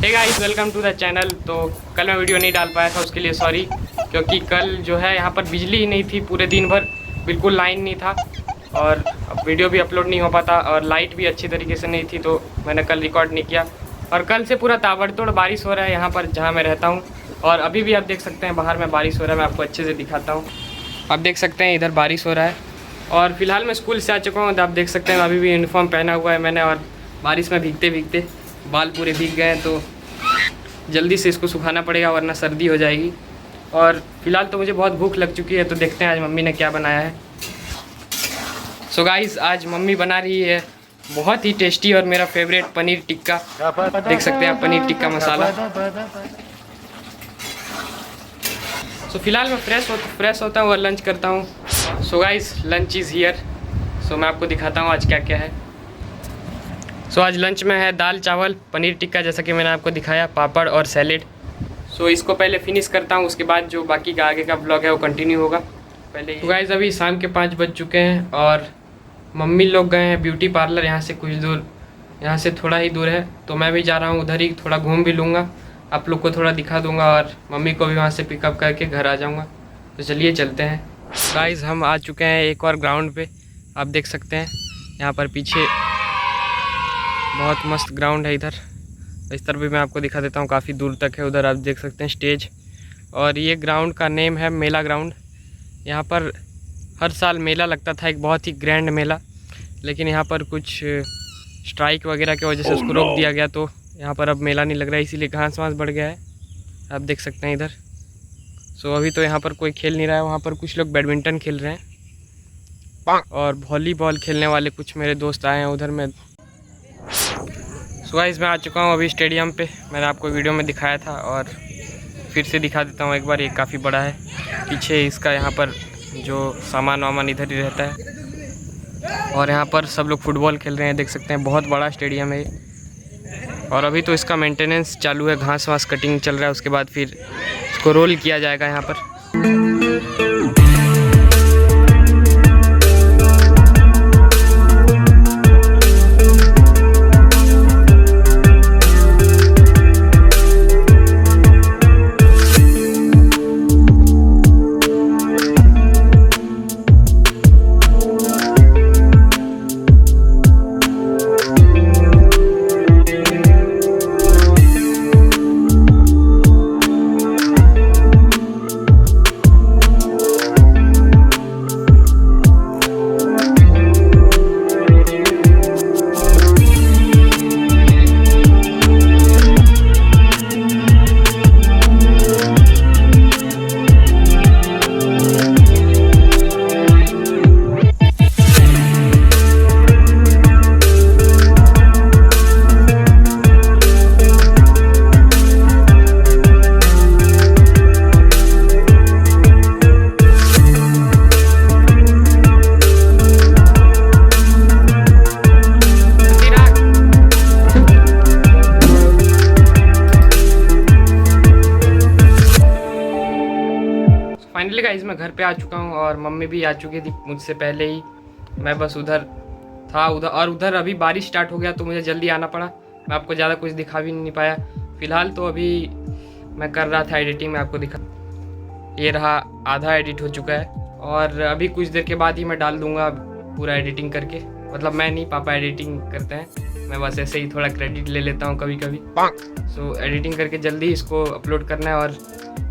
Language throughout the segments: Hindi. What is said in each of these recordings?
Hey guys, welcome to the channel. तो कल मैं वीडियो नहीं डाल पाया था, उसके लिए सॉरी, क्योंकि कल जो है यहाँ पर बिजली ही नहीं थी पूरे दिन भर, बिल्कुल लाइन नहीं था और वीडियो भी अपलोड नहीं हो पाता और लाइट भी अच्छी तरीके से नहीं थी, तो मैंने कल रिकॉर्ड नहीं किया। और कल से पूरा ताबड़तोड़ बारिश हो रहा है यहाँ पर जहाँ मैं रहता हूँ, और अभी भी आप देख सकते हैं बाहर में बारिश हो रहा है। मैं आपको अच्छे से दिखाता हूँ। आप देख सकते हैं इधर बारिश हो रहा है और फिलहाल मैं स्कूल से आ चुका हूँ। तो आप देख सकते हैं अभी भी यूनिफॉर्म पहना हुआ है मैंने, और बारिश में भीगते भीगते बाल पूरे भीग गए हैं, तो जल्दी से इसको सुखाना पड़ेगा वरना सर्दी हो जाएगी। और फिलहाल तो मुझे बहुत भूख लग चुकी है, तो देखते हैं आज मम्मी ने क्या बनाया है। सो गाइस, आज मम्मी बना रही है बहुत ही टेस्टी और मेरा फेवरेट पनीर टिक्का। देख सकते हैं आप, पनीर टिक्का मसाला। सो फिलहाल मैं फ्रेश होता हूँ और लंच करता हूँ। So guys, lunch is here. So मैं आपको दिखाता हूँ आज क्या क्या है। सो आज लंच में है दाल चावल पनीर टिक्का, जैसा कि मैंने आपको दिखाया, पापड़ और सैलेड। सो इसको पहले फिनिश करता हूँ, उसके बाद जो बाकी का आगे का ब्लॉग है वो कंटिन्यू होगा। पहले तो गाइस, अभी शाम के 5 बज चुके हैं और मम्मी लोग गए हैं ब्यूटी पार्लर, यहाँ से कुछ दूर, यहाँ से थोड़ा ही दूर है, तो मैं भी जा रहा हूँ उधर ही, थोड़ा घूम भी लूँगा, आप लोग को थोड़ा दिखा दूँगा और मम्मी को भी वहाँ से पिकअप करके घर आ जाऊँगा। तो चलिए चलते हैं। गाइस, हम आ चुके हैं एक और ग्राउंड पे। आप देख सकते हैं यहाँ पर पीछे बहुत मस्त ग्राउंड है। इधर इस तरफ भी मैं आपको दिखा देता हूँ, काफ़ी दूर तक है। उधर आप देख सकते हैं स्टेज, और ये ग्राउंड का नेम है मेला ग्राउंड। यहाँ पर हर साल मेला लगता था, एक बहुत ही ग्रैंड मेला, लेकिन यहाँ पर कुछ स्ट्राइक वगैरह की वजह से उसको रोक दिया गया, तो यहाँ पर अब मेला नहीं लग रहा है, इसीलिए घास वास बढ़ गया है। आप देख सकते हैं इधर। सो अभी तो यहाँ पर कोई खेल नहीं रहा है, वहाँ पर कुछ लोग बैडमिंटन खेल रहे हैं और वॉलीबॉल खेलने वाले कुछ मेरे दोस्त आए हैं उधर में। सो गाइस, मैं आ चुका हूँ अभी स्टेडियम पे। मैंने आपको वीडियो में दिखाया था और फिर से दिखा देता हूँ एक बार। ये काफ़ी बड़ा है, पीछे इसका यहाँ पर जो सामान वामान इधर ही रहता है, और यहाँ पर सब लोग फुटबॉल खेल रहे हैं। देख सकते हैं बहुत बड़ा स्टेडियम है, और अभी तो इसका मेंटेनेंस चालू है, घास वास कटिंग चल रहा है, उसके बाद फिर इसको रोल किया जाएगा यहाँ पर। फाइनली गाइस, मैं घर पे आ चुका हूँ और मम्मी भी आ चुकी थी मुझसे पहले ही। मैं बस उधर था, उधर अभी बारिश स्टार्ट हो गया, तो मुझे जल्दी आना पड़ा। मैं आपको ज़्यादा कुछ दिखा भी नहीं पाया। फ़िलहाल तो अभी मैं कर रहा था एडिटिंग, मैं आपको दिखा, ये रहा, आधा एडिट हो चुका है, और अभी कुछ देर के बाद ही मैं डाल दूँगा पूरा एडिटिंग करके। मतलब मैं नहीं, पापा एडिटिंग करते हैं, मैं बस ऐसे ही थोड़ा क्रेडिट ले लेता हूँ कभी कभी। सो एडिटिंग करके जल्दी इसको अपलोड करना है, और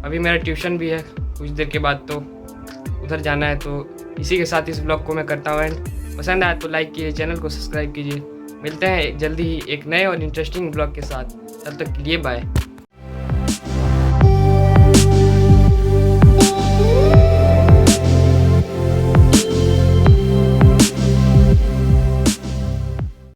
अभी मेरा ट्यूशन भी है कुछ देर के बाद, तो उधर जाना है। तो इसी के साथ इस ब्लॉग को मैं करता हूँ एंड। पसंद आया तो लाइक कीजिए, चैनल को सब्सक्राइब कीजिए। मिलते हैं जल्दी ही एक नए और इंटरेस्टिंग ब्लॉग के साथ, तब तक के लिए बाय।